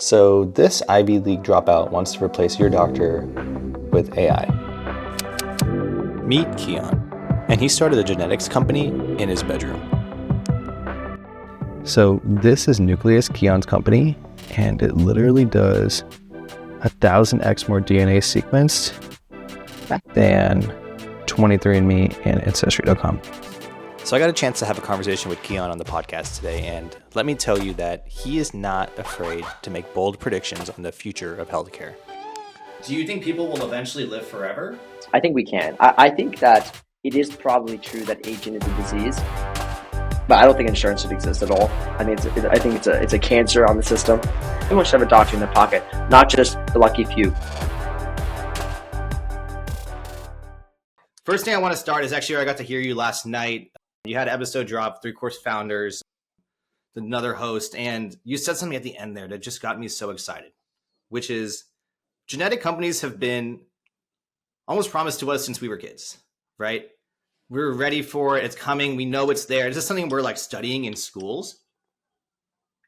So this Ivy League dropout wants to replace your doctor with AI. Meet Kian, and he started a genetics company in his bedroom. So this is Nucleus, Kian's company, and it literally does 1,000x more DNA sequenced than 23andMe and Ancestry.com. So I got a chance to have a conversation with Kian on the podcast today, and let me tell you that he is not afraid to make bold predictions on the future of healthcare. Do you think people will eventually live forever? I think we can. I think that it is probably true that aging is a disease, but I don't think insurance should exist at all. I think it's a cancer on the system. Everyone should have a doctor in their pocket, not just the lucky few. First thing I want to start is actually I got to hear you last night. You had an episode drop, 3-Course Founders, another host, and you said something at the end there that just got me so excited, which is genetic companies have been almost promised to us since we were kids, right? We're ready for it. It's coming. We know it's there. It's just something we're like studying in schools.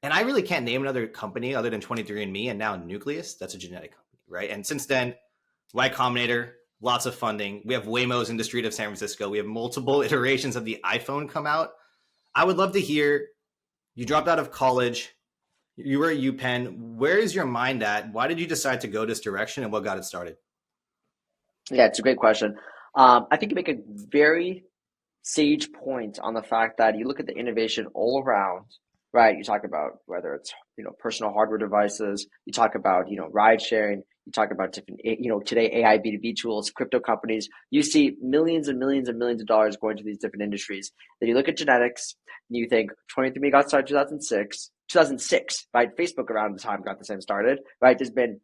And I really can't name another company other than 23andMe and now Nucleus. That's a genetic company, right? And since then, Y Combinator, lots of funding. We have Waymo's in the street of San Francisco. We have multiple iterations of the iPhone come out. I would love to hear, you dropped out of college. You were at UPenn. Where is your mind at? Why did you decide to go this direction and what got it started? Yeah, it's a great question. I think you make a very sage point on the fact that you look at the innovation all around, right? You talk about whether it's, personal hardware devices, you talk about, ride sharing, you talk about different, today AI B2B tools, crypto companies. You see millions and millions and millions of dollars going to these different industries. Then you look at genetics and you think 23andMe got started 2006, right? Facebook around the time got the same started, right? There's been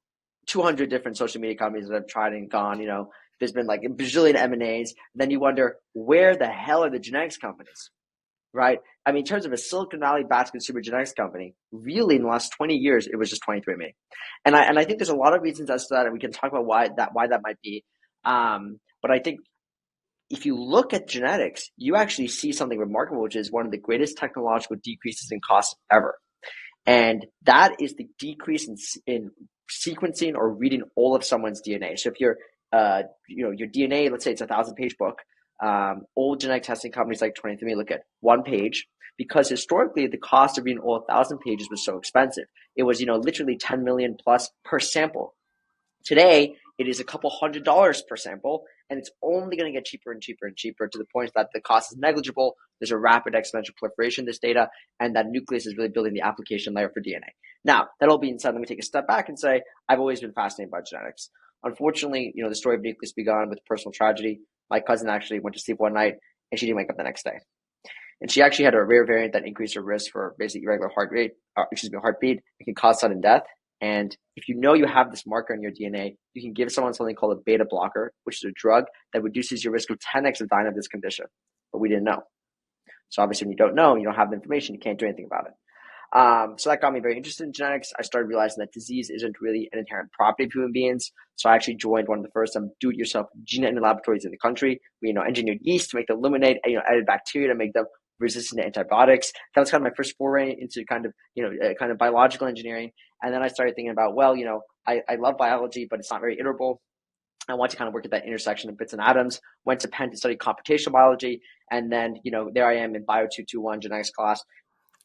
200 different social media companies that have tried and gone, there's been like a bajillion M&As. Then you wonder, where the hell are the genetics companies, right? I mean, in terms of a Silicon Valley-backed consumer genetics company, really in the last 20 years, it was just 23andMe. And I think there's a lot of reasons as to that, and we can talk about why that might be. But I think if you look at genetics, you actually see something remarkable, which is one of the greatest technological decreases in cost ever. And that is the decrease in sequencing or reading all of someone's DNA. So if your DNA, let's say it's a 1,000-page book, old genetic testing companies like 23andMe look at one page, because historically the cost of reading all 1,000 pages was so expensive. It was, literally 10 million plus per sample. Today, it is a couple $100s per sample, and it's only going to get cheaper and cheaper and cheaper to the point that the cost is negligible. There's a rapid exponential proliferation of this data, and that Nucleus is really building the application layer for DNA. Now, that all being said, let me take a step back and say, I've always been fascinated by genetics. Unfortunately, the story of Nucleus began with personal tragedy. My cousin actually went to sleep one night, and she didn't wake up the next day. And she actually had a rare variant that increased her risk for basically irregular heartbeat. It can cause sudden death. And if you have this marker in your DNA, you can give someone something called a beta blocker, which is a drug that reduces your risk of 10x of dying of this condition. But we didn't know. So obviously when you don't know, you don't have the information, you can't do anything about it. So that got me very interested in genetics. I started realizing that disease isn't really an inherent property of human beings. So I actually joined one of the first do-it-yourself gene editing laboratories in the country. We engineered yeast to make them eliminate, edited bacteria to make them resistant to antibiotics. That was kind of my first foray into kind of biological engineering. And then I started thinking about, I love biology, but it's not very iterable. I want to kind of work at that intersection of bits and atoms. Went to Penn to study computational biology. And then, there I am in Bio 221 genetics class.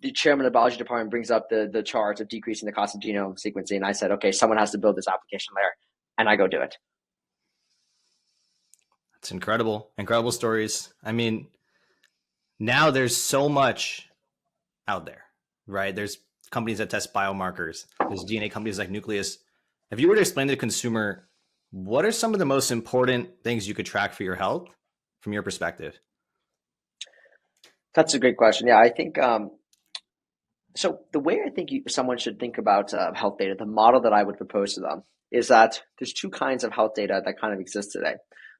The chairman of the biology department brings up the charts of decreasing the cost of genome sequencing. And I said, okay, someone has to build this application layer. And I go do it. It's incredible. Incredible stories. I mean, now there's so much out there, right? There's companies that test biomarkers. There's DNA companies like Nucleus. If you were to explain to the consumer, what are some of the most important things you could track for your health from your perspective? That's a great question. Yeah, I think so. The way I think someone should think about health data, the model that I would propose to them is that there's two kinds of health data that kind of exist today.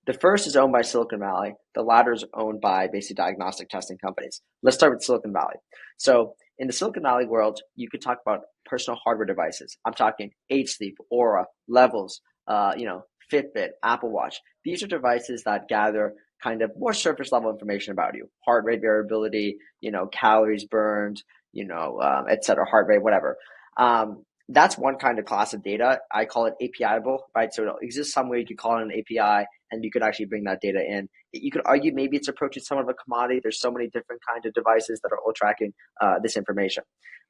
The first is owned by Silicon Valley. The latter is owned by basically diagnostic testing companies. Let's start with Silicon Valley. So in the Silicon Valley world, you could talk about personal hardware devices. I'm talking H-Sleep, Aura, Levels, Fitbit, Apple Watch. These are devices that gather kind of more surface level information about you, heart rate variability, calories burned, et cetera, heart rate, whatever. That's one kind of class of data. I call it APIable, right? So it exists somewhere you could call it an API and you could actually bring that data in. You could argue maybe it's approaching somewhat of a commodity. There's so many different kinds of devices that are all tracking this information.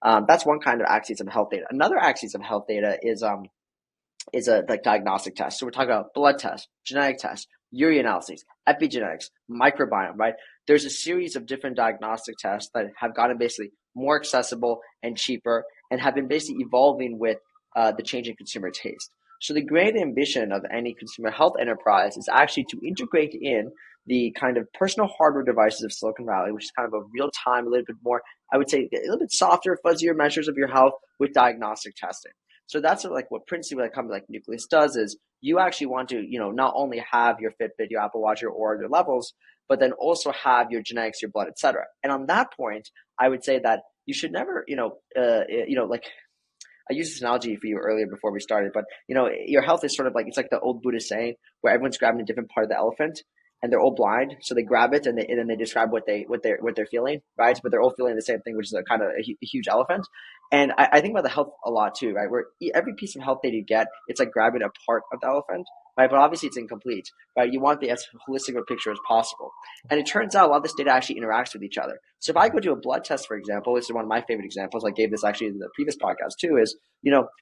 That's one kind of axis of health data. Another axis of health data is a like diagnostic test. So we're talking about blood tests, genetic tests, urea analyses, epigenetics, microbiome, right? There's a series of different diagnostic tests that have gotten basically more accessible and cheaper and have been basically evolving with the changing consumer taste. So the great ambition of any consumer health enterprise is actually to integrate in the kind of personal hardware devices of Silicon Valley, which is kind of a real time, a little bit more, I would say, a little bit softer, fuzzier measures of your health with diagnostic testing. So that's sort of like what principally a company like Nucleus does is you actually want to, not only have your Fitbit, your Apple Watch, your Oura, your levels, but then also have your genetics, your blood, etc. And on that point, I would say that you should never, like I used this analogy for you earlier before we started, but your health is sort of like it's like the old Buddhist saying where everyone's grabbing a different part of the elephant and they're all blind, so they grab it and then they describe what they're feeling, right? But they're all feeling the same thing, which is a kind of a huge elephant. And I think about the health a lot too, right? Where every piece of health data you get, it's like grabbing a part of the elephant, right? But obviously it's incomplete, right? You want the as holistic a picture as possible. And it turns out a lot of this data actually interacts with each other. So if I go do a blood test, for example, this is one of my favorite examples. I gave this actually in the previous podcast too, is,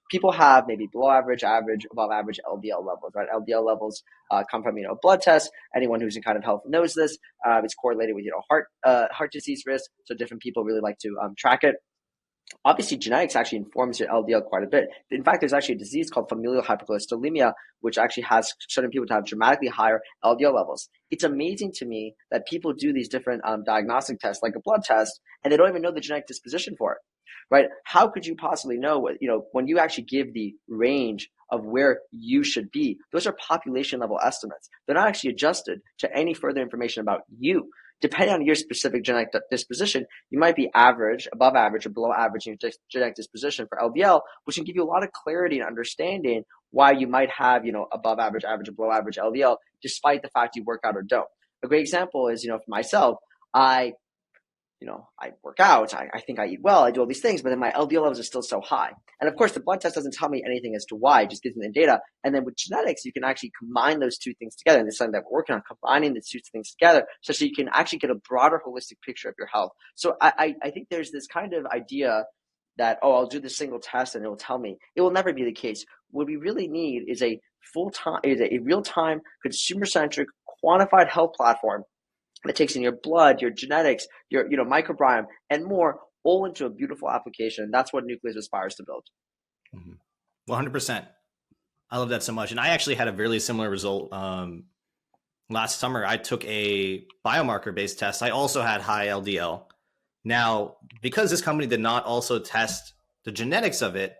people have maybe below average, average, above average LDL levels, right? LDL levels come from, blood tests. Anyone who's in kind of health knows this. It's correlated with, heart disease risk. So different people really like to track it. Obviously, genetics actually informs your LDL quite a bit. In fact, there's actually a disease called familial hypercholesterolemia, which actually has certain people to have dramatically higher LDL levels. It's amazing to me that people do these different diagnostic tests, like a blood test, and they don't even know the genetic disposition for it, right? How could you possibly know what, when you actually give the range of where you should be? Those are population level estimates. They're not actually adjusted to any further information about you. Depending on your specific genetic disposition, you might be average, above average, or below average in your genetic disposition for LDL, which can give you a lot of clarity and understanding why you might have, above average, average, or below average LDL, despite the fact you work out or don't. A great example is, for myself, I work out, I think I eat well, I do all these things, but then my LDL levels are still so high. And of course, the blood test doesn't tell me anything as to why, it just gives me the data. And then with genetics, you can actually combine those two things together. And this is something that we're working on, combining the two things together so you can actually get a broader holistic picture of your health. So I think there's this kind of idea that, I'll do this single test and it will tell me. It will never be the case. What we really need is a real-time, consumer-centric, quantified health platform that takes in your blood, your genetics, your microbiome, and more, all into a beautiful application. That's what Nucleus aspires to build. 100%. I love that so much. And I actually had a really similar result last summer. I took a biomarker-based test. I also had high LDL. Now, because this company did not also test the genetics of it,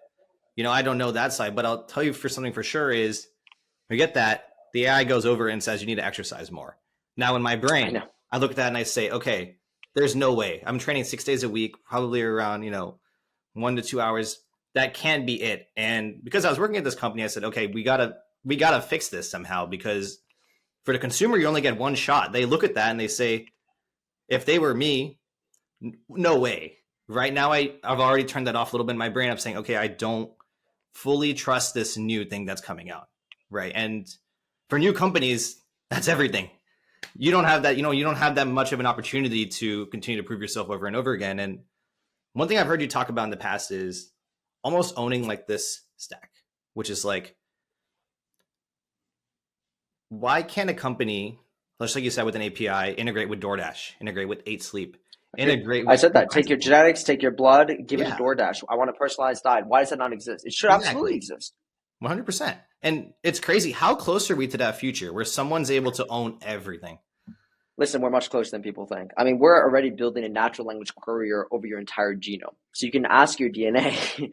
I don't know that side, but I'll tell you something for sure is, you get that, the AI goes over and says you need to exercise more. Now, in my brain, I look at that and I say, okay, there's no way. I'm training 6 days a week, probably around, 1 to 2 hours. That can't be it. And because I was working at this company, I said, okay, we gotta fix this somehow, because for the consumer, you only get one shot. They look at that and they say, if they were me, no way. Right now, I've already turned that off a little bit in my brain. I'm saying, okay, I don't fully trust this new thing that's coming out. Right. And for new companies, that's everything. You don't have that, you don't have that much of an opportunity to continue to prove yourself over and over again. And one thing I've heard you talk about in the past is almost owning like this stack, which is like, why can't a company, just like you said, with an API, integrate with DoorDash, integrate with 8 Sleep, integrate with— I said that. Take your genetics, take your blood, give it to DoorDash. I want a personalized diet. Why does that not exist? It should absolutely exist. 100%. And it's crazy. How close are we to that future where someone's able to own everything? Listen, we're much closer than people think. I mean, we're already building a natural language courier over your entire genome. So you can ask your DNA,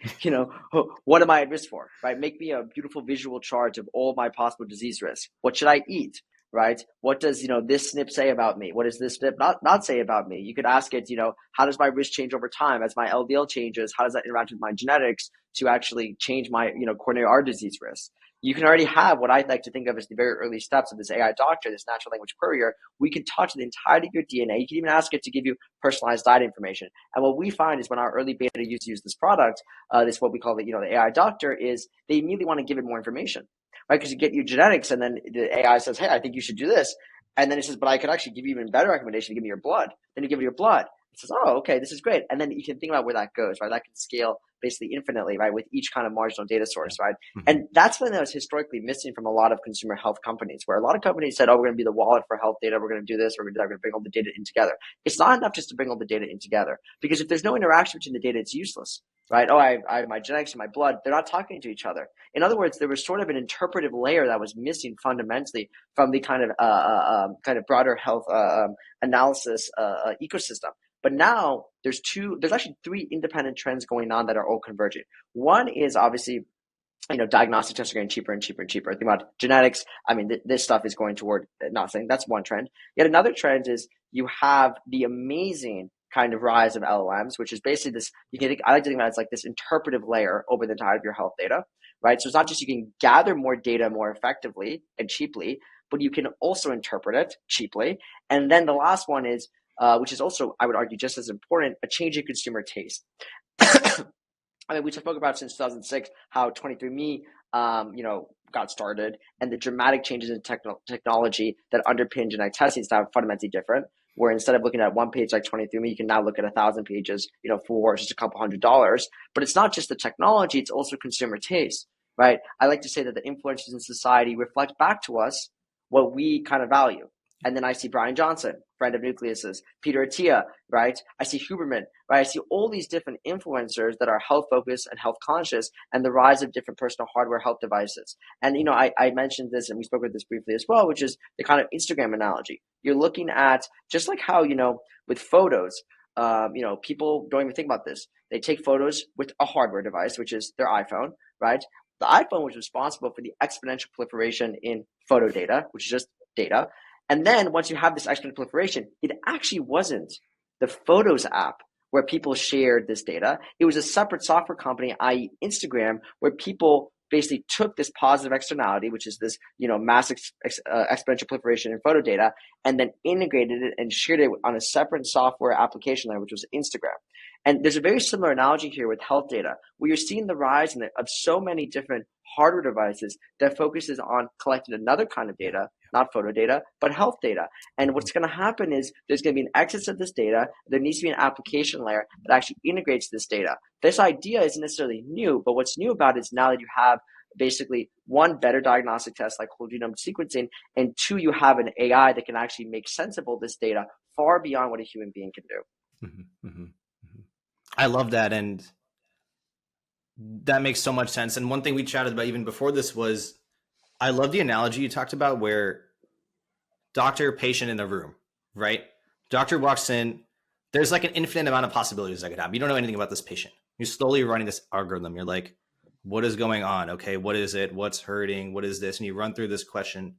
what am I at risk for, right? Make me a beautiful visual chart of all of my possible disease risks. What should I eat, right? What does, this SNP say about me? What does this SNP not say about me? You could ask it, how does my risk change over time? As my LDL changes, how does that interact with my genetics to actually change my, coronary artery disease risk? you can already have what I like to think of as the very early steps of this AI doctor, this natural language courier. We can touch the entirety of your DNA. You can even ask it to give you personalized diet information. And what we find is when our early beta users use this product, this what we call the AI doctor, is they immediately want to give it more information, right? Because you get your genetics, and then the AI says, "Hey, I think you should do this," and then it says, "But I could actually give you even better recommendation. Give me your blood." Then you give it your blood. It says, "Oh, okay, this is great." And then you can think about where that goes, right? That can scale basically infinitely, right, with each kind of marginal data source, right? Mm-hmm. And that's something that was historically missing from a lot of consumer health companies, where a lot of companies said, "Oh, we're going to be the wallet for health data. We're going to do this. We're going to do that. We're going to bring all the data in together." It's not enough just to bring all the data in together, because if there's no interaction between the data, it's useless, right? Oh, I have my genetics and my blood. They're not talking to each other. In other words, there was sort of an interpretive layer that was missing fundamentally from the kind of broader health analysis ecosystem. But now there's actually three independent trends going on that are all converging. One is obviously, diagnostic tests are getting cheaper and cheaper and cheaper. Think about genetics. I mean, this stuff is going toward nothing. That's one trend. Yet another trend is you have the amazing kind of rise of LLMs, which is basically this. I like to think about it as like this interpretive layer over the entirety of your health data, right? So it's not just you can gather more data more effectively and cheaply, but you can also interpret it cheaply. And then the last one is, which is also, I would argue, just as important, a change in consumer taste. I mean, we spoke about since 2006 how 23andMe, got started, and the dramatic changes in technology that underpin genetic testing is now fundamentally different. Where instead of looking at one page like 23andMe, you can now look at 1,000 pages, for just a couple $100. But it's not just the technology; it's also consumer taste, right? I like to say that the influencers in society reflect back to us what we kind of value. And then I see Brian Johnson, friend of Nucleus's, Peter Attia, right? I see Huberman, right? I see all these different influencers that are health focused and health conscious, and the rise of different personal hardware health devices. And, I mentioned this, and we spoke about this briefly as well, which is the kind of Instagram analogy. You're looking at just like how, with photos, people don't even think about this. They take photos with a hardware device, which is their iPhone, right? The iPhone was responsible for the exponential proliferation in photo data, which is just data. And then once you have this exponential proliferation, it actually wasn't the Photos app where people shared this data. It was a separate software company, i.e. Instagram, where people basically took this positive externality, which is this, massive exponential proliferation in photo data, and then integrated it and shared it on a separate software application layer, which was Instagram. And there's a very similar analogy here with health data, where you're seeing the rise of so many different hardware devices that focuses on collecting another kind of data, not photo data, but health data. And what's going to happen is there's going to be an excess of this data. There needs to be an application layer that actually integrates this data. This idea isn't necessarily new, but what's new about it is now that you have basically one, better diagnostic test like whole genome sequencing, and two, you have an AI that can actually make sense of all this data far beyond what a human being can do. Mm-hmm, mm-hmm, mm-hmm. I love that. And that makes so much sense. And one thing we chatted about even before this was, I love the analogy you talked about where doctor, patient in the room, right? Doctor walks in, there's like an infinite amount of possibilities that could happen. You don't know anything about this patient. You're slowly running this algorithm. You're like, what is going on? Okay, what is it? What's hurting? What is this? And you run through this question.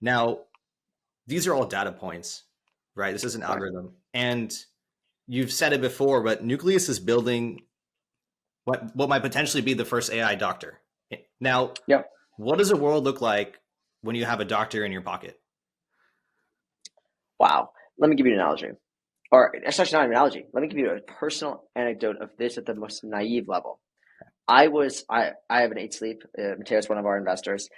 Now, these are all data points, right? This is an algorithm. And you've said it before, but Nucleus is building what might potentially be the first AI doctor. Now, What does a world look like when you have a doctor in your pocket? Wow. Let me give you an analogy. Or it's actually not an analogy. Let me give you a personal anecdote of this at the most naive level. I have an 8 sleep. Mateo's one of our investors.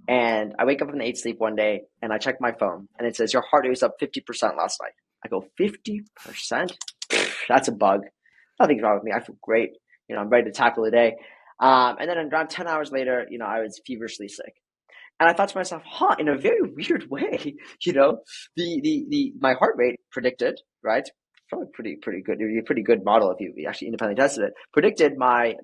And I wake up from the 8 sleep one day and I check my phone and it says, your heart rate was up 50% last night. I go, 50%? That's a bug. Nothing's wrong with me. I feel great. I'm ready to tackle the day. And then around 10 hours later, I was feverishly sick. And I thought to myself, in a very weird way, my heart rate predicted, right? Probably pretty good. It would be a pretty good model if you actually independently tested it. Predicted my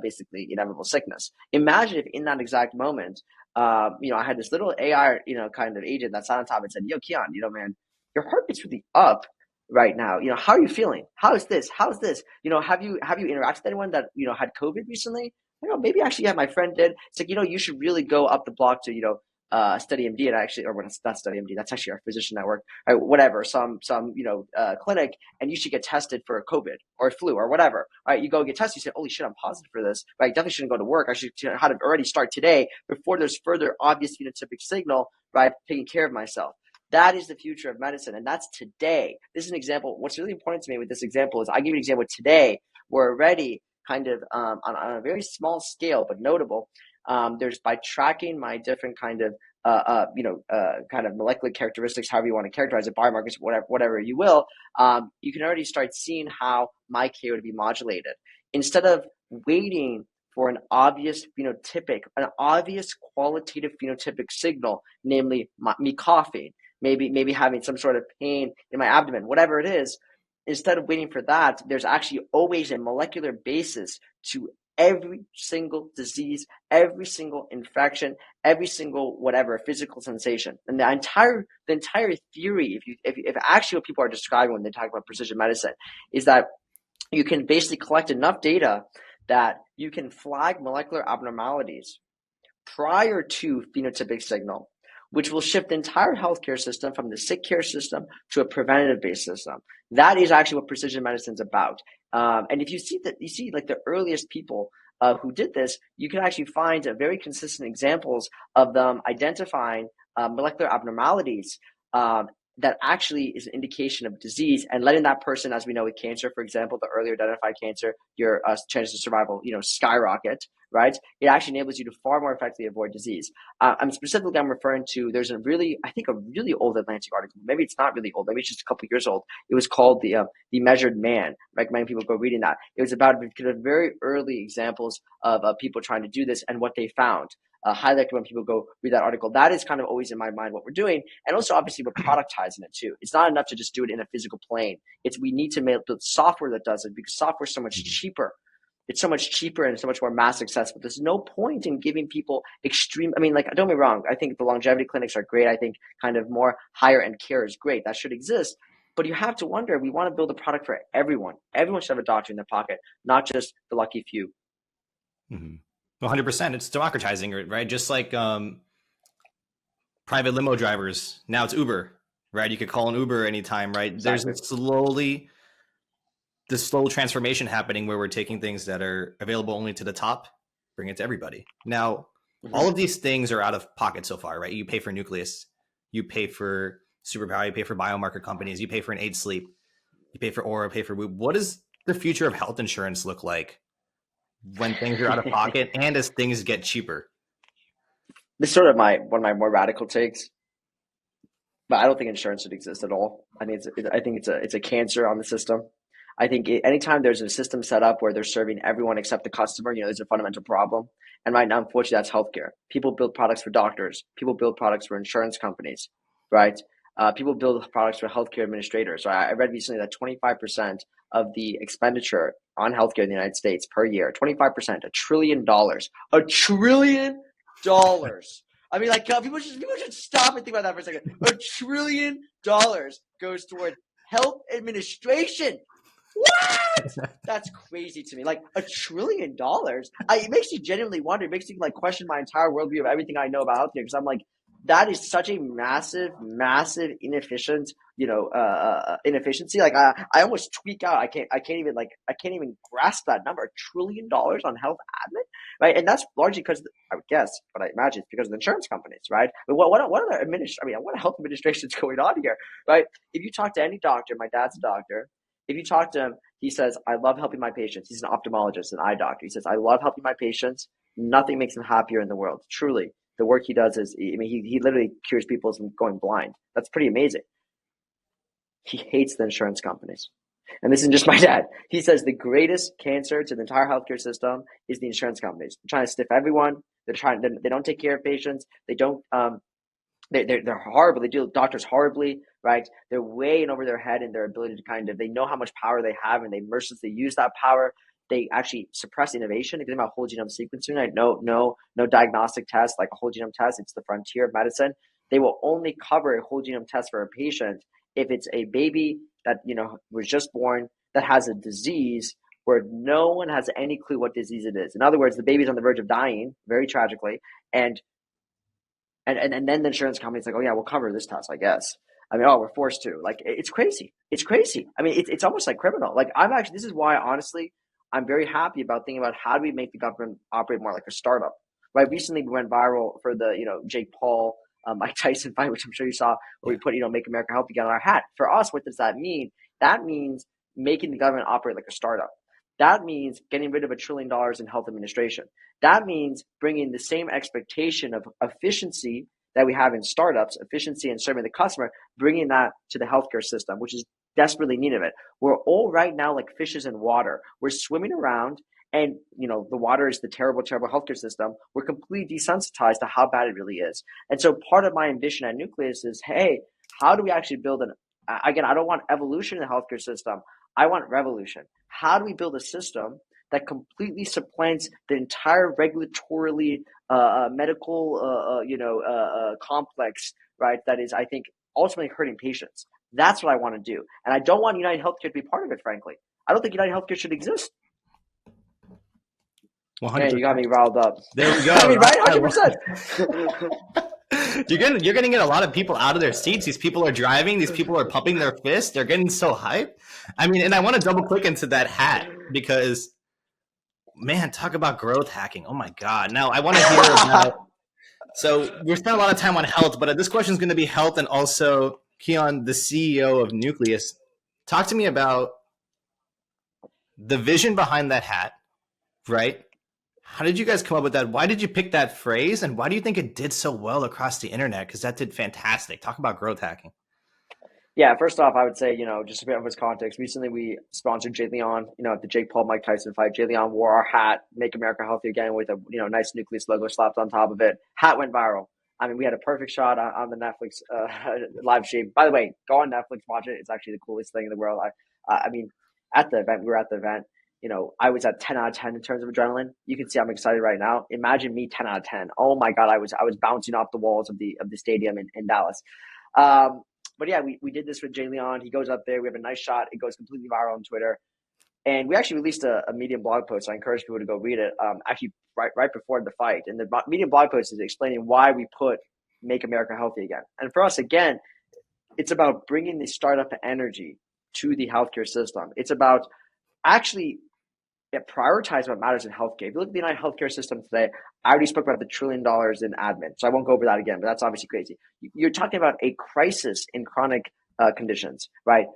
basically inevitable sickness. Imagine if in that exact moment, I had this little AI, kind of agent that sat on top and said, "Yo, Kian, man, your heart rate's really up right now. How are you feeling? How's this? Have you interacted with anyone that had COVID recently?" Maybe actually, my friend did. It's like, you should really go up the block to, Study MD, and actually, or when it's not Study MD, that's actually our physician network, right? Whatever, some clinic, and you should get tested for COVID or flu or whatever, right? You go get tested, you say, holy shit, I'm positive for this, right? Definitely shouldn't go to work. I should how to already start today before there's further obvious phenotypic signal, right? Taking care of myself. That is the future of medicine, and that's today. This is an example. What's really important to me with this example is I give you an example today. We're already kind of on a very small scale, but notable. There's by tracking my different kind of kind of molecular characteristics, however you want to characterize it, biomarkers, whatever you will. You can already start seeing how my care would be modulated instead of waiting for an obvious qualitative phenotypic signal, namely me coughing, maybe having some sort of pain in my abdomen, whatever it is. Instead of waiting for that, there's actually always a molecular basis to every single disease, every single infection, every single whatever physical sensation. And the entire theory, if actually what people are describing when they talk about precision medicine, is that you can basically collect enough data that you can flag molecular abnormalities prior to phenotypic signal, which will shift the entire healthcare system from the sick care system to a preventative-based system. That is actually what precision medicine is about. And if you see like the earliest people who did this, you can actually find very consistent examples of them identifying molecular abnormalities that actually is an indication of disease, and letting that person, as we know with cancer, for example, the earlier identified cancer, your chances of survival, skyrocket, right? It actually enables you to far more effectively avoid disease. I'm referring to, there's a really old Atlantic article. Maybe it's not really old. Maybe it's just a couple of years old. It was called the Measured Man. I recommend people go reading that. It was about very early examples of people trying to do this and what they found. Highly recommend people go read that article. That is kind of always in my mind what we're doing. And also, obviously, we're productizing it too. It's not enough to just do it in a physical plane. We need to build software that does it, because software is so much cheaper. It's so much cheaper and so much more mass accessible. There's no point in giving people extreme. I mean, like, don't get me wrong. I think the longevity clinics are great. I think kind of more higher end care is great. That should exist. But you have to wonder, we want to build a product for everyone. Everyone should have a doctor in their pocket, not just the lucky few. Mm-hmm. 100%. It's democratizing, right? Just like private limo drivers. Now it's Uber, right? You could call an Uber anytime, right? Exactly. There's this slow transformation happening where we're taking things that are available only to the top, bring it to everybody. Now, all of these things are out of pocket so far, right? You pay for Nucleus, you pay for Superpower, you pay for biomarker companies, you pay for an 8 Sleep, you pay for Aura, pay for Whoop. What does the future of health insurance look like when things are out of pocket and as things get cheaper? This is sort of one of my more radical takes, but I don't think insurance should exist at all. I think it's a cancer on the system. I think anytime there's a system set up where they're serving everyone except the customer, there's a fundamental problem. And right now, unfortunately, that's healthcare. People build products for doctors. People build products for insurance companies, right? People build products for healthcare administrators. So I read recently that 25% of the expenditure on healthcare in the United States per year, 25%, $1 trillion, $1 trillion. I mean, like, people should stop and think about that for a second. $1 trillion goes toward health administration. What? That's crazy to me. Like $1 trillion. It makes you genuinely wonder. It makes you like question my entire worldview of everything I know about healthcare, because I'm like, that is such a massive inefficiency. Like I almost tweak out. I can't even grasp that number. $1 trillion on health admin, right? And that's largely because, I would guess, but I imagine it's because of the insurance companies, right? But what health administration is going on here, right? If you talk to any doctor, my dad's a doctor. If you talk to him, he says, I love helping my patients. He's an ophthalmologist, an eye doctor. He says, I love helping my patients. Nothing makes him happier in the world. Truly, the work he does is, he literally cures people from going blind. That's pretty amazing. He hates the insurance companies. And this isn't just my dad. He says the greatest cancer to the entire healthcare system is the insurance companies. They're trying to stiff everyone. They don't take care of patients. They don't, they're horrible. They deal with doctors horribly, right? They're way in over their head in their ability to they know how much power they have, and they mercilessly use that power. They actually suppress innovation. If you think about whole genome sequencing, right? No diagnostic test like a whole genome test. It's the frontier of medicine. They will only cover a whole genome test for a patient if it's a baby that was just born that has a disease where no one has any clue what disease it is. In other words, the baby's on the verge of dying, very tragically, and And then the insurance company's like, oh yeah, we'll cover this test, I guess. I mean, oh, we're forced to. Like, it's crazy. It's crazy. I mean, it's almost like criminal. Like, this is why, honestly, I'm very happy about thinking about how do we make the government operate more like a startup, right? Recently, we went viral for the, Jake Paul, Mike Tyson fight, which I'm sure you saw, where we put, Make America Healthy Again on our hat. For us, what does that mean? That means making the government operate like a startup. That means getting rid of $1 trillion in health administration. That means bringing the same expectation of efficiency that we have in startups, efficiency in serving the customer, bringing that to the healthcare system, which is desperately needed of it. We're all right now like fishes in water. We're swimming around and, the water is the terrible, terrible healthcare system. We're completely desensitized to how bad it really is. And so part of my ambition at Nucleus is, hey, how do we actually build again, I don't want evolution in the healthcare system. I want revolution. How do we build a system that completely supplants the entire regulatorily medical complex, right? That is, I think, ultimately hurting patients. That's what I want to do. And I don't want United Healthcare to be part of it, frankly. I don't think United Healthcare should exist. 100%. Man, you got me riled up. There we go. I mean, right? 100%. You're gonna get a lot of people out of their seats. These people are driving. These people are pumping their fists. They're getting so hyped. I mean, and I want to double click into that hat because, man, talk about growth hacking. Oh my God. Now I want to hear about. So we spent a lot of time on health, but this question is going to be health and also Kian, the CEO of Nucleus. Talk to me about the vision behind that hat, right? How did you guys come up with that? Why did you pick that phrase? And why do you think it did so well across the internet? Because that did fantastic. Talk about growth hacking. Yeah, first off, I would say, just a bit of his context. Recently, we sponsored Jay Leon, at the Jake Paul, Mike Tyson fight. Jay Leon wore our hat, Make America Healthy Again, with a, nice Nucleus logo slapped on top of it. Hat went viral. I mean, we had a perfect shot on the Netflix live stream. By the way, go on Netflix, watch it. It's actually the coolest thing in the world. I mean, at the event, we were at the event. I was at 10 out of 10 in terms of adrenaline. You can see I'm excited right now. Imagine me 10 out of 10. Oh my God, I was bouncing off the walls of the stadium in Dallas. But yeah, we did this with Jay Leon. He goes up there. We have a nice shot. It goes completely viral on Twitter. And we actually released a Medium blog post. I encourage people to go read it. Actually, right before the fight. And the Medium blog post is explaining why we put Make America Healthy Again. And for us, again, it's about bringing the startup energy to the healthcare system. It's about actually prioritize what matters in healthcare. If you look at the United healthcare system today, I already spoke about the $1 trillion in admin, so I won't go over that again, but that's obviously crazy. You're talking about a crisis in chronic conditions, right?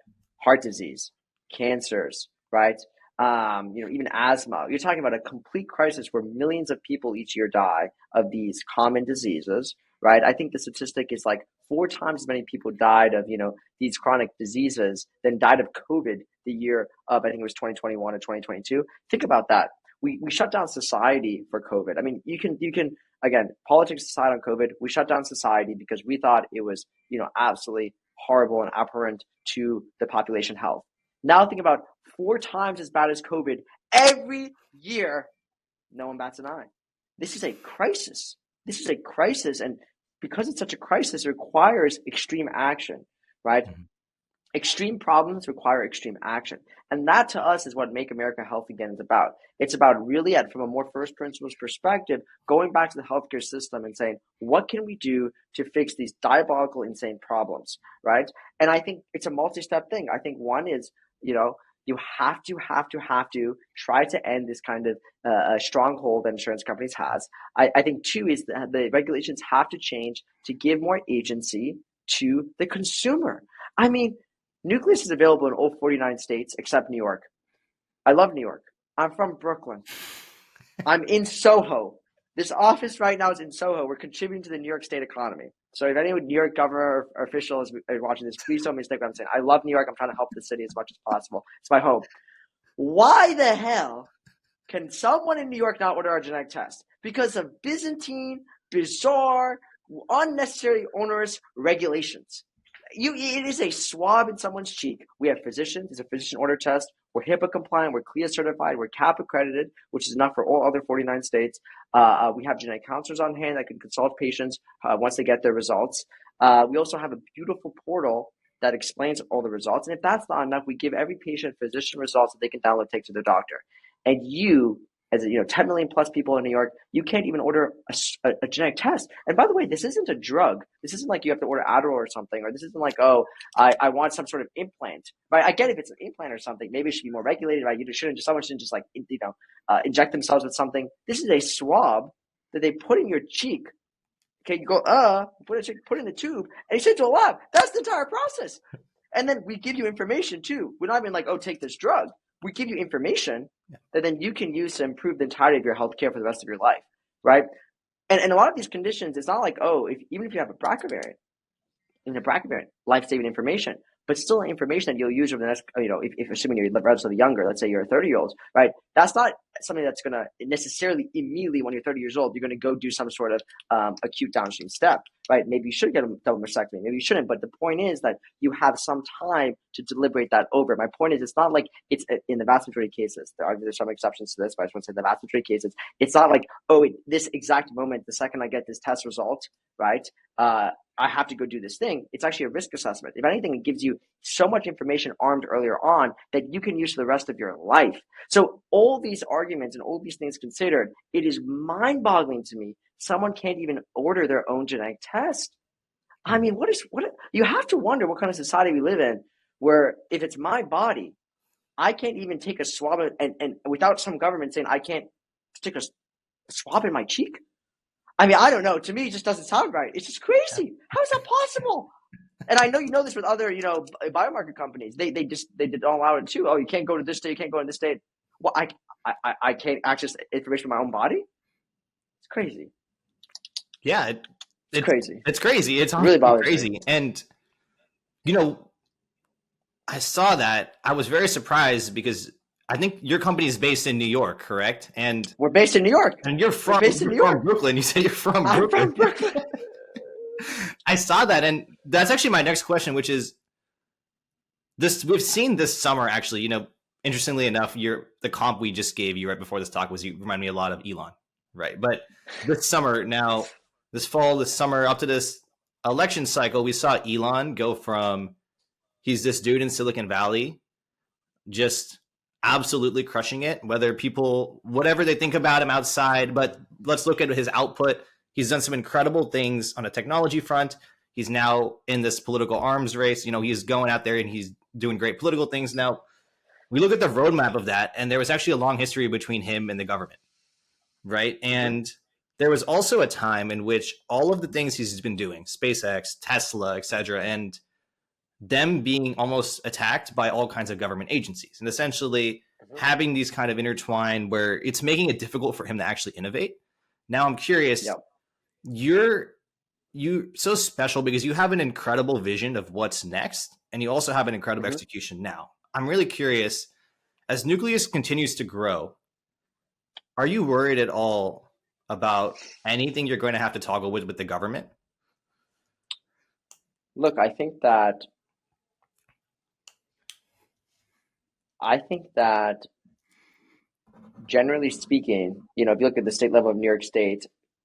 Heart disease, cancers, right? Even asthma. You're talking about a complete crisis where millions of people each year die of these common diseases, right? I think the statistic is like 4 times as many people died of, these chronic diseases than died of COVID the year of, I think it was 2021 or 2022. Think about that. We shut down society for COVID. I mean, you can again, politics aside on COVID, we shut down society because we thought it was, absolutely horrible and abhorrent to the population health. Now think about 4 times as bad as COVID every year. No one bats an eye. This is a crisis. And because it's such a crisis, it requires extreme action, right? Mm-hmm. Extreme problems require extreme action. And that to us is what Make America Healthy Again is about. It's about really, from a more first principles perspective, going back to the healthcare system and saying, what can we do to fix these diabolical, insane problems, right? And I think it's a multi-step thing. I think one is, you have to try to end this kind of stronghold that insurance companies has. I think 2 is that the regulations have to change to give more agency to the consumer. I mean, Nucleus is available in all 49 states except New York. I love New York. I'm from Brooklyn. I'm in Soho. This office right now is in Soho. We're contributing to the New York State economy. So if any New York governor or official is watching this, please don't mistake what I'm saying. I love New York. I'm trying to help the city as much as possible. It's my home. Why the hell can someone in New York not order our genetic test? Because of Byzantine, bizarre, unnecessary, onerous regulations. It is a swab in someone's cheek. We have physicians. It's a physician order test. We're HIPAA compliant. We're CLIA certified. We're CAP accredited, which is enough for all other 49 states. We have genetic counselors on hand that can consult patients once they get their results. We also have a beautiful portal that explains all the results. And if that's not enough, we give every patient physician results that they can download, take to their doctor. And you, as 10 million plus people in New York, you can't even order a genetic test. And by the way, this isn't a drug. This isn't like you have to order Adderall or something, or this isn't like, oh, I want some sort of implant, right? I get if it's an implant or something, maybe it should be more regulated, right? Someone shouldn't just like, inject themselves with something. This is a swab that they put in your cheek. Okay, you go, put it in the tube, and you send it to a lab. That's the entire process. And then we give you information too. We're not even like, oh, take this drug. We give you information that then you can use to improve the entirety of your healthcare for the rest of your life, right? And a lot of these conditions, it's not like, oh, even if you have a BRCA variant, life-saving information, but still information that you'll use over the next, if assuming you're relatively younger, let's say you're a 30-year-old, right? That's not something that's going to necessarily immediately when you're 30 years old, you're going to go do some sort of acute downstream step, right? Maybe you should get a double mastectomy, maybe you shouldn't, but the point is that you have some time to deliberate that over. My point is, it's not like it's in the vast majority of cases. There's some exceptions to this, but I just want to say the vast majority of cases, it's not like, oh, this exact moment, the second I get this test result, right? I have to go do this thing. It's actually a risk assessment. If anything, it gives you so much information armed earlier on that you can use for the rest of your life. So all these arguments and all these things considered, it is mind-boggling to me. Someone can't even order their own genetic test. I mean, you have to wonder what kind of society we live in where if it's my body, I can't even take a swab and without some government saying I can't stick a swab in my cheek. I mean, I don't know. To me, it just doesn't sound right. It's just crazy. How is that possible? And I know you know this with other, biomarker companies. They don't allow it too. Oh, you can't go to this state. You can't go in this state. Well, I can't access information from my own body. It's crazy. Yeah, it's crazy. It's crazy. It's really crazy. Me. And I saw that. I was very surprised because I think your company is based in New York, correct? And we're based in New York. And you're from Brooklyn. You say you're from Brooklyn. I'm from Brooklyn. I saw that, and that's actually my next question, which is this: we've seen this summer, actually. Interestingly enough, the comp we just gave you right before this talk was you remind me a lot of Elon, right? But this summer, now, this fall, this summer, up to this election cycle, we saw Elon go from he's this dude in Silicon Valley, just absolutely crushing it, whether people, whatever they think about him outside, but let's look at his output. He's done some incredible things on a technology front. He's now in this political arms race. He's going out there and he's doing great political things. Now, we look at the roadmap of that, and there was actually a long history between him and the government, right? And there was also a time in which all of the things he's been doing, SpaceX, Tesla, etc., and them being almost attacked by all kinds of government agencies, and essentially having these kind of intertwined where it's making it difficult for him to actually innovate. Now, I'm curious, you're so special because you have an incredible vision of what's next, and you also have an incredible execution now. I'm really curious, as Nucleus continues to grow, are you worried at all about anything you're going to have to toggle with the government? Look, I think that generally speaking, if you look at the state level of New York State,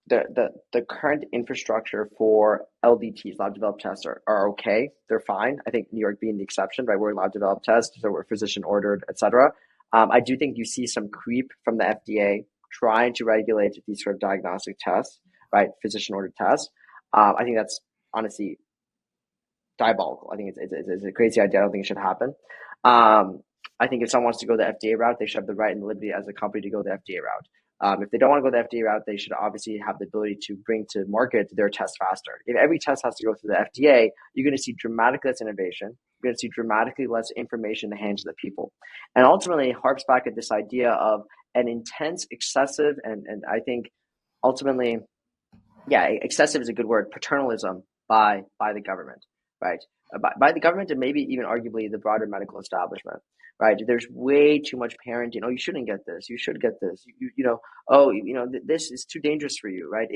the current infrastructure for LDTs, lab developed tests, are okay. They're fine. I think New York being the exception, right? We're lab developed tests, so we're physician ordered, etc. I do think you see some creep from the FDA trying to regulate these sort of diagnostic tests, right? Physician ordered tests. I think that's honestly diabolical. I think it's a crazy idea. I don't think it should happen. I think if someone wants to go the FDA route, they should have the right and the liberty as a company to go the FDA route. If they don't want to go the FDA route, they should obviously have the ability to bring to market their test faster. If every test has to go through the FDA, you're going to see dramatically less innovation. You're going to see dramatically less information in the hands of the people. And ultimately, it harps back at this idea of an intense, excessive, and I think ultimately, excessive is a good word, paternalism by the government, right? By the government and maybe even arguably the broader medical establishment, right? There's way too much parenting. Oh, you shouldn't get this. You should get this. This is too dangerous for you, right?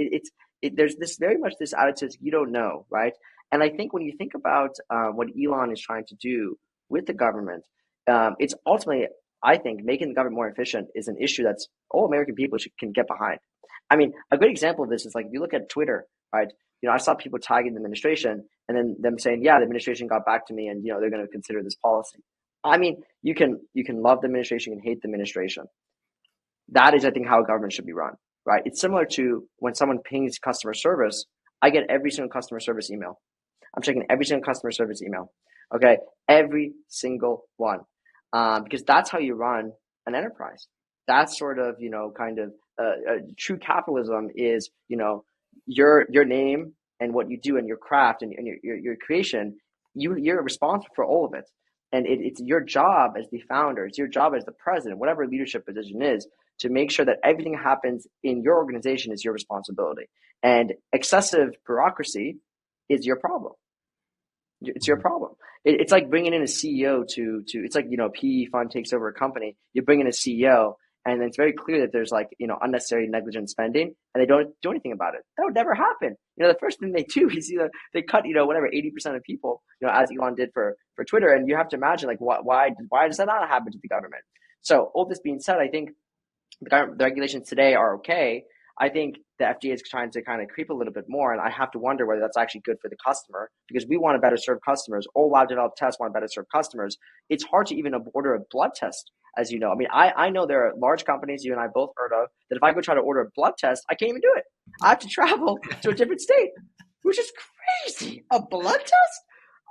There's this very much this attitude, you don't know, right? And I think when you think about what Elon is trying to do with the government, it's ultimately, I think, making the government more efficient is an issue that's all American people can get behind. I mean, a good example of this is like if you look at Twitter, right? I saw people tagging the administration and then them saying, yeah, the administration got back to me and, they're going to consider this policy. I mean, you can love the administration and hate the administration. That is, I think, how government should be run, right? It's similar to when someone pings customer service. I get every single customer service email. I'm checking every single customer service email. Okay, every single one, because that's how you run an enterprise. That's sort of kind of true capitalism is your name and what you do and your craft and your creation. You're responsible for all of it, and it's your job as the founder, it's your job as the president, whatever leadership position is, to make sure that everything happens in your organization is your responsibility. And excessive bureaucracy is your problem. It's your problem. It's like bringing in a CEO to it's like, a PE fund takes over a company. You bring in a CEO, and then it's very clear that there's unnecessary negligent spending, and they don't do anything about it. That would never happen. The first thing they do is they cut, whatever, 80% of people, as Elon did for Twitter. And you have to imagine, why does that not happen to the government? So all this being said, I think the regulations today are okay. I think the FDA is trying to kind of creep a little bit more, and I have to wonder whether that's actually good for the customer, because we want to better serve customers. All lab developed tests want to better serve customers. It's hard to even order a blood test, as you know. I mean, I know there are large companies you and I both heard of that if I go try to order a blood test, I can't even do it. I have to travel to a different state, which is crazy. A blood test?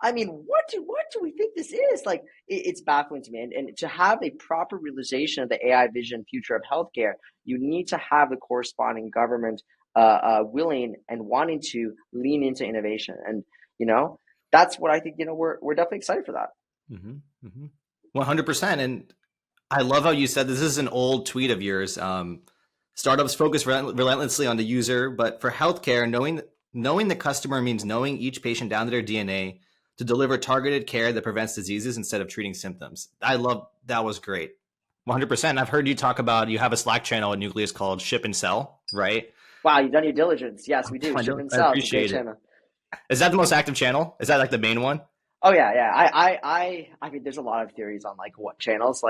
I mean, what do we think this is? It's baffling to me. And to have a proper realization of the AI vision future of healthcare, you need to have the corresponding government willing and wanting to lean into innovation. And, that's what I think, we're definitely excited for that. 100%. And I love how you said this is an old tweet of yours. Startups focus relentlessly on the user, but for healthcare, knowing the customer means knowing each patient down to their DNA to deliver targeted care that prevents diseases instead of treating symptoms. I love that. Was great. 100%. I've heard you talk about, you have a Slack channel at Nucleus called Ship and Sell, right? Wow, you've done your diligence. Yes, we do. Ship and Sell. I appreciate it. Is that the most active channel? Is that the main one? Oh yeah. I mean, there's a lot of theories on what channels.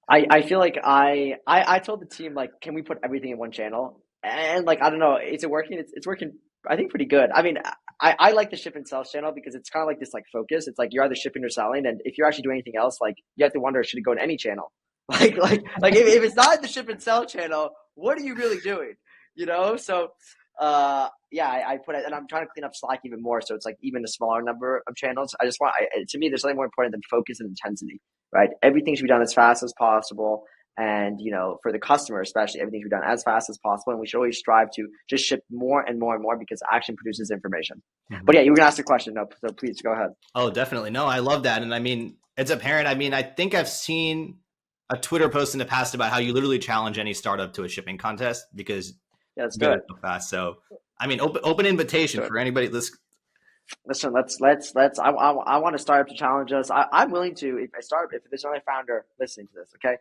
I feel like I told the team, can we put everything in one channel? And I don't know, is it working? It's working, I think, pretty good. I mean, I like the Ship and Sell channel because it's kind of this focus. It's you're either shipping or selling, and if you're actually doing anything else, you have to wonder, should it go in any channel? If it's not in the Ship and Sell channel, what are you really doing? So I put it, and I'm trying to clean up Slack even more, so it's even a smaller number of channels. I just want, to me, there's something more important than focus and intensity, right? Everything should be done as fast as possible. And, for the customer, especially, everything should be done as fast as possible. And we should always strive to just ship more and more and more, because action produces information. But yeah, you were going to ask a question. No, so please go ahead. Oh, definitely. No, I love that. And I mean, it's apparent. I mean, I think I've seen a Twitter post in the past about how you literally challenge any startup to a shipping contest because that's good. So fast. So, I mean, open invitation for anybody. Listen, let's. I want a startup to challenge us. I'm willing to. If there's another founder listening to this, okay,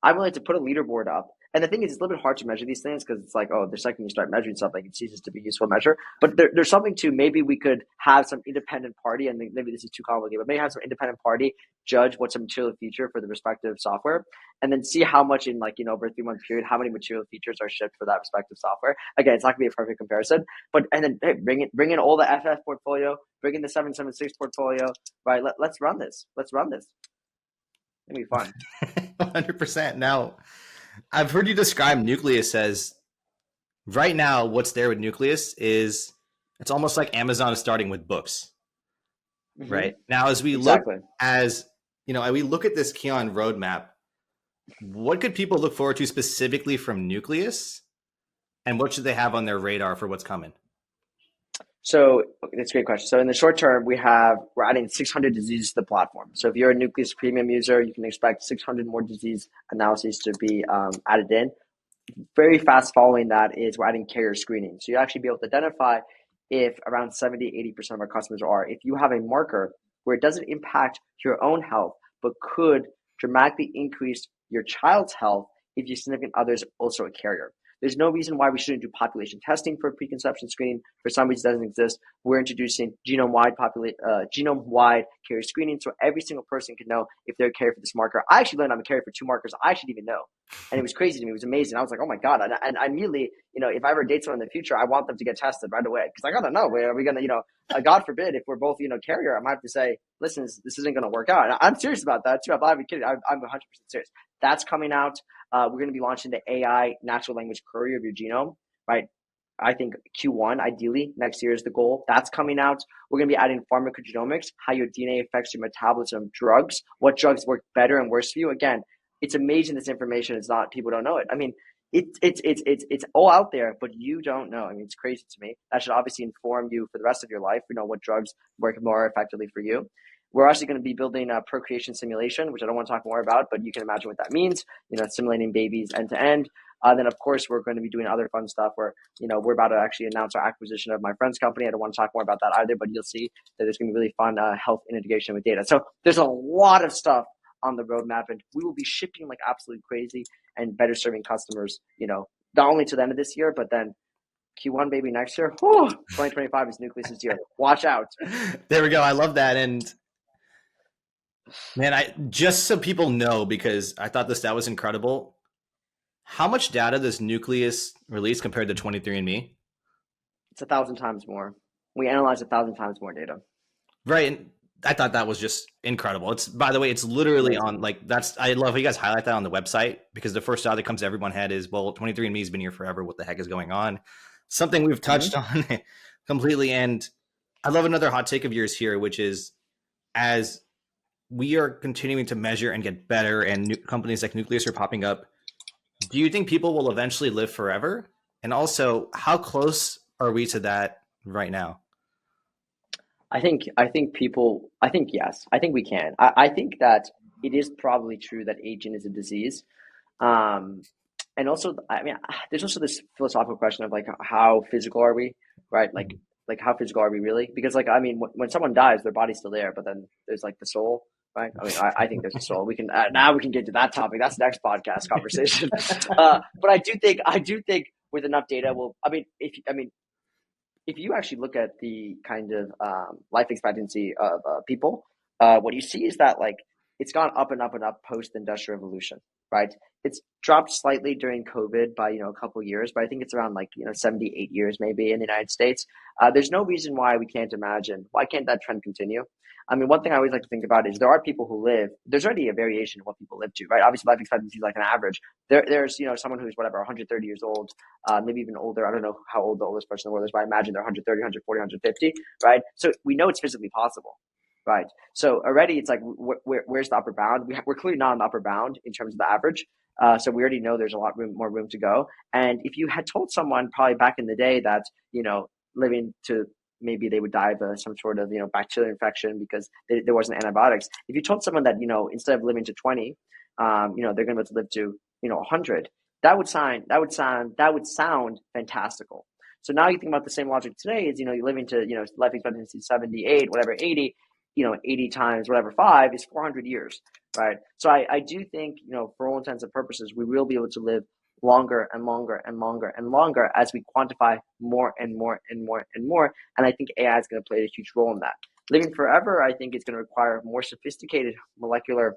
I'm willing to put a leaderboard up. And the thing is, it's a little bit hard to measure these things because it's the second you start measuring something, it ceases to be a useful measure. But there's something to, maybe we could have some independent party, and maybe this is too complicated, but maybe have some independent party judge what's a material feature for the respective software, and then see how much in over a 3-month period, how many material features are shipped for that respective software. Again, it's not gonna be a perfect comparison, but and then hey, bring in all the FF portfolio, bring in the 776 portfolio, right? Let's run this. It'll be fun. 100%. Now, I've heard you describe Nucleus as, right now, what's there with Nucleus is it's almost like Amazon is starting with books, right? Now, as we look at this Kian roadmap, what could people look forward to specifically from Nucleus, and what should they have on their radar for what's coming? So that's a great question. So in the short term, we're adding 600 diseases to the platform. So if you're a Nucleus premium user, you can expect 600 more disease analyses to be added in. Very fast following that is we're adding carrier screening. So you'll actually be able to identify if around 70-80% of our customers if you have a marker where it doesn't impact your own health, but could dramatically increase your child's health if your significant other is also a carrier. There's no reason why we shouldn't do population testing for preconception screening. For some reason, it doesn't exist. We're introducing genome-wide carrier screening, so every single person can know if they're a carrier for this marker. I actually learned I'm a carrier for 2 markers I actually didn't even know, and it was crazy to me. It was amazing. I was like, oh my god! And I immediately, if I ever date someone in the future, I want them to get tested right away, because I gotta know, are we gonna, God forbid, if we're both, carrier, I might have to say, listen, this isn't gonna work out. And I'm serious about that too. I'm not even kidding. I'm 100% serious. That's coming out. We're going to be launching the AI natural language query of your genome, right? I think Q1, ideally, next year is the goal. That's coming out. We're going to be adding pharmacogenomics, how your DNA affects your metabolism of drugs, what drugs work better and worse for you. Again, it's amazing this information is not, people don't know it. I mean, it's all out there, but you don't know. I mean, it's crazy to me. That should obviously inform you for the rest of your life, what drugs work more effectively for you. We're actually going to be building a procreation simulation, which I don't want to talk more about, but you can imagine what that means, simulating babies end to end. Then, of course, we're going to be doing other fun stuff where, we're about to actually announce our acquisition of my friend's company. I don't want to talk more about that either, but you'll see that there's going to be really fun health integration with data. So there's a lot of stuff on the roadmap, and we will be shipping like absolutely crazy and better serving customers, not only to the end of this year, but then Q1, baby, next year. Whew, 2025 is Nucleus' year. Watch out. There we go. I love that. And man, just so people know, because I thought that was incredible. How much data does Nucleus release compared to 23andMe? It's 1,000 times more. We analyze 1,000 times more data. Right. And I thought that was just incredible. By the way, it's literally on I love how you guys highlight that on the website, because the first thought that comes to everyone's head is, well, 23andMe has been here forever. What the heck is going on? Something we've touched on completely. And I love another hot take of yours here, which is, as we are continuing to measure and get better and new companies like Nucleus are popping up, do you think people will eventually live forever? And also, how close are we to that right now? I think yes. I think we can. I think that it is probably true that aging is a disease. And also, I mean, there's also this philosophical question of like, how physical are we, right? Like how physical are we really? Because I mean, when someone dies, their body's still there, but then there's like the soul, right? I mean, I think there's a soul. We can now we can get to that topic. That's the next podcast conversation. But I do think with enough data, if you actually look at the kind of life expectancy of people, what you see is that it's gone up and up and up post-industrial revolution, right? It's dropped slightly during COVID by a couple of years, but I think it's around 78 years maybe in the United States. There's no reason why can't that trend continue? I mean, one thing I always like to think about is there are people who there's already a variation of what people live to, right? Obviously, life expectancy is like an average. There's someone who's 130 years old, maybe even older. I don't know how old the oldest person in the world is, but I imagine they're 130, 140, 150, right? So we know it's physically possible, right? So already it's like, where's the upper bound? We're clearly not on the upper bound in terms of the average. So we already know there's a lot more room to go. And if you had told someone probably back in the day that, living to maybe they would die of some sort of, bacterial infection because there wasn't antibiotics. If you told someone that, instead of living to 20, they're going to be able to live to, 100, that would sound fantastical. So now you think about the same logic today is, you're living to, life expectancy 78, whatever, 80, 80 times whatever 5 is 400 years, right? So I do think, for all intents and purposes, we will be able to live longer and longer and longer and longer as we quantify more and more and more and more. And I think AI is going to play a huge role in that. Living forever, I think, is going to require more sophisticated molecular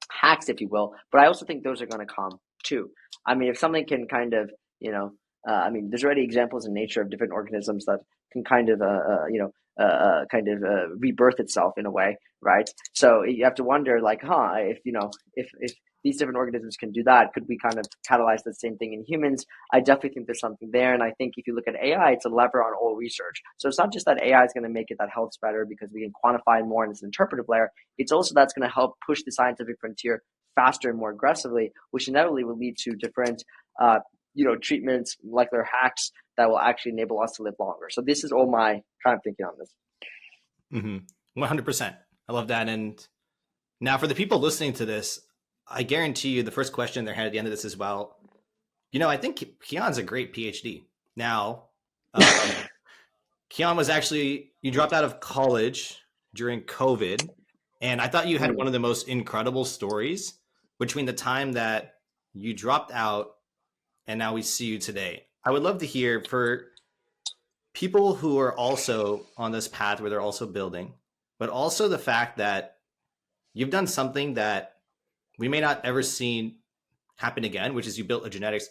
hacks, if you will. But I also think those are going to come too. I mean, if something can kind of, there's already examples in nature of different organisms that can kind of, rebirth itself in a way, right? So you have to wonder, if these different organisms can do that, could we kind of catalyze the same thing in humans? I definitely think there's something there. And I think if you look at AI, it's a lever on all research. So it's not just that AI is going to make it that health's better because we can quantify more and it's an interpretive layer. It's also that's going to help push the scientific frontier faster and more aggressively, which inevitably will lead to different treatments, molecular hacks that will actually enable us to live longer. So this is all my kind of thinking on this. 100%. I love that. And now for the people listening to this, I guarantee you the first question in their head at the end of this is, well, I think Kian's a great PhD. Now, Kian was you dropped out of college during COVID, and I thought you had one of the most incredible stories between the time that you dropped out and now we see you today. I would love to hear, for people who are also on this path where they're also building, but also the fact that you've done something that we may not ever see happen again, which is you built a genetics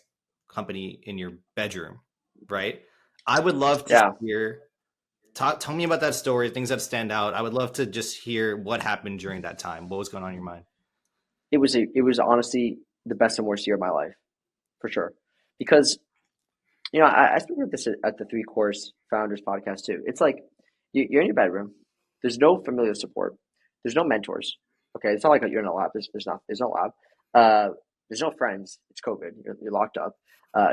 company in your bedroom, right? I would love to hear, tell me about that story, things that stand out. I would love to just hear what happened during that time. What was going on in your mind? It was honestly the best and worst year of my life, for sure. Because, I speak about this at the Three Course Founders podcast too. It's like you're in your bedroom. There's no familial support. There's no mentors. Okay, it's not like you're in a lab. There's no lab. There's no friends. It's COVID. You're locked up.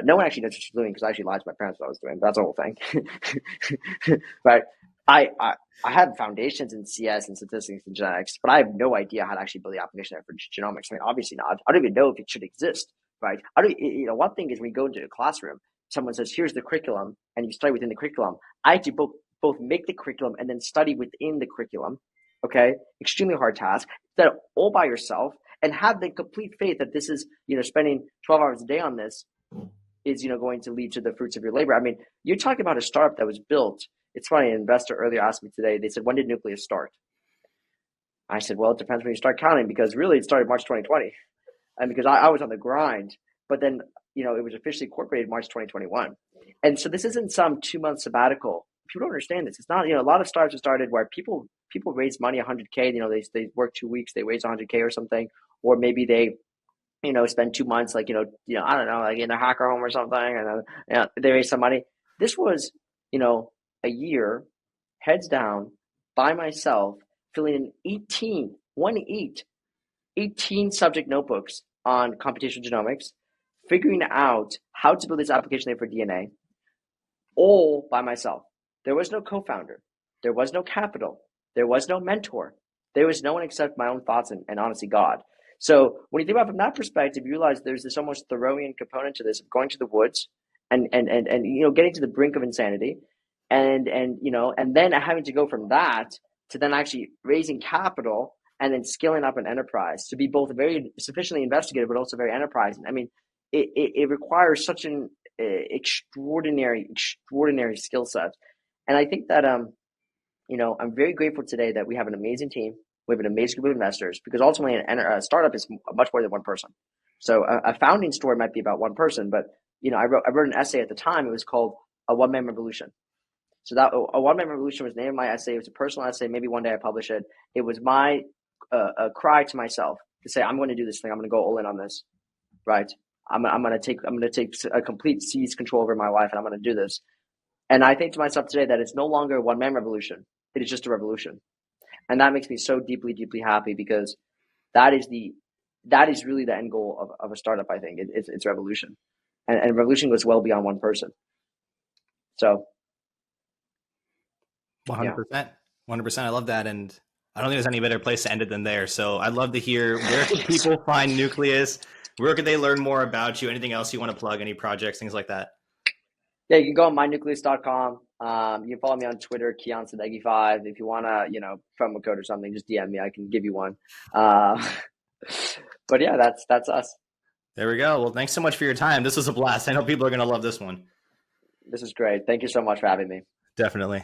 No one actually knows what you're doing because I actually lied to my parents what I was doing. But that's the whole thing. Right? I had foundations in CS and statistics and genetics, but I have no idea how to actually build the application there for genomics. I mean, obviously not. I don't even know if it should exist, right? One thing is when you go into a classroom, someone says, here's the curriculum, and you study within the curriculum. I had to both make the curriculum and then study within the curriculum. Okay? Extremely hard task. That all by yourself and have the complete faith that this is, spending 12 hours a day on this is, going to lead to the fruits of your labor. I mean, you're talking about a startup that was built. It's funny, an investor earlier asked me today, they said, when did Nucleus start? I said, well, it depends when you start counting, because really it started March 2020. And because I was on the grind, but then, it was officially incorporated March 2021. And so this isn't some 2-month sabbatical. People don't understand this. It's not, a lot of startups have started where people raise money, 100K, they work 2 weeks, they raise 100K or something, or maybe they, spend 2 months, I don't know, like in a hacker home or something, and then, they raise some money. This was, a year, heads down, by myself, filling in 18 subject notebooks on computational genomics, figuring out how to build this application there for DNA, all by myself. There was no co-founder. There was no capital. There was no mentor. There was no one except my own thoughts and honestly, God. So when you think about it from that perspective, you realize there's this almost Thoreauian component to this of going to the woods and getting to the brink of insanity. And then having to go from that to then actually raising capital and then scaling up an enterprise to be both very sufficiently investigative, but also very enterprising. I mean, it requires such an extraordinary skill set. And I think that, I'm very grateful today that we have an amazing team. We have an amazing group of investors, because ultimately a startup is much more than one person. So a founding story might be about one person, but, I wrote an essay at the time. It was called A One-Man Revolution. So that a one-man revolution was the name of my essay. It was a personal essay. Maybe one day I publish it. It was my cry to myself to say, I'm going to do this thing. I'm going to go all in on this, right? I'm going to take a complete seize control over my life, and I'm going to do this. And I think to myself today that it's no longer a one-man revolution. It is just a revolution, and that makes me so deeply, deeply happy, because that is really the end goal of a startup. I think it's revolution, and revolution goes well beyond one person. So. 100%. 100%. I love that. And I don't think there's any better place to end it than there. So I'd love to hear, where can people find Nucleus? Where could they learn more about you? Anything else you want to plug? Any projects, things like that? Yeah, you can go on mynucleus.com. You can follow me on Twitter, Kian Sadeghi 5. If you want to, promo code or something, just DM me. I can give you one. But yeah, that's us. There we go. Well, thanks so much for your time. This was a blast. I know people are going to love this one. This is great. Thank you so much for having me. Definitely.